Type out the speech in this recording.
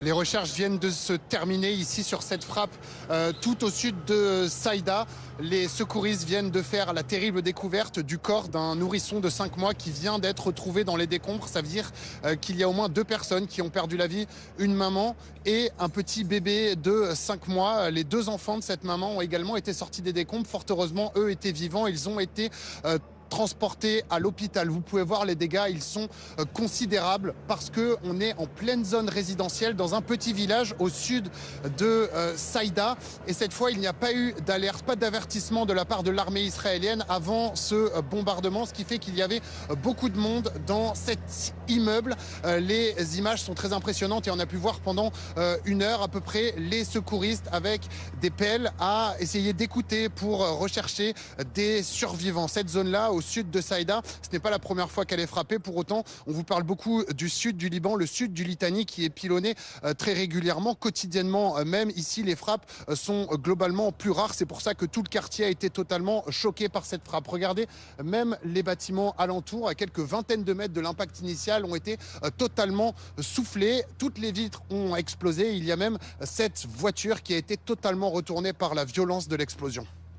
Les recherches viennent de se terminer ici sur cette frappe tout au sud de Saïda. Les secouristes viennent de faire la terrible découverte du corps d'un nourrisson de 5 mois qui vient d'être retrouvé dans les décombres. Ça veut dire qu'il y a au moins 2 personnes qui ont perdu la vie, une maman et un petit bébé de 5 mois. Les 2 enfants de cette maman ont également été sortis des décombres. Fort heureusement, eux étaient vivants. Ils ont été transportés à l'hôpital. Vous pouvez voir les dégâts, ils sont considérables parce qu'on est en pleine zone résidentielle dans un petit village au sud de Saïda. Et cette fois, il n'y a pas eu d'alerte, pas d'avertissement de la part de l'armée israélienne avant ce bombardement, ce qui fait qu'il y avait beaucoup de monde dans cet immeuble. Les images sont très impressionnantes et on a pu voir pendant 1 heure à peu près les secouristes avec des pelles à essayer d'écouter pour rechercher des survivants. Cette zone-là, au sud de Saïda, ce n'est pas la première fois qu'elle est frappée. Pour autant, on vous parle beaucoup du sud du Liban, le sud du Litanie qui est pilonné très régulièrement, quotidiennement même. Ici, les frappes sont globalement plus rares. C'est pour ça que tout le quartier a été totalement choqué par cette frappe. Regardez, même les bâtiments alentours, à quelques vingtaines de mètres de l'impact initial, ont été totalement soufflés. Toutes les vitres ont explosé. Il y a même cette voiture qui a été totalement retournée par la violence de l'explosion.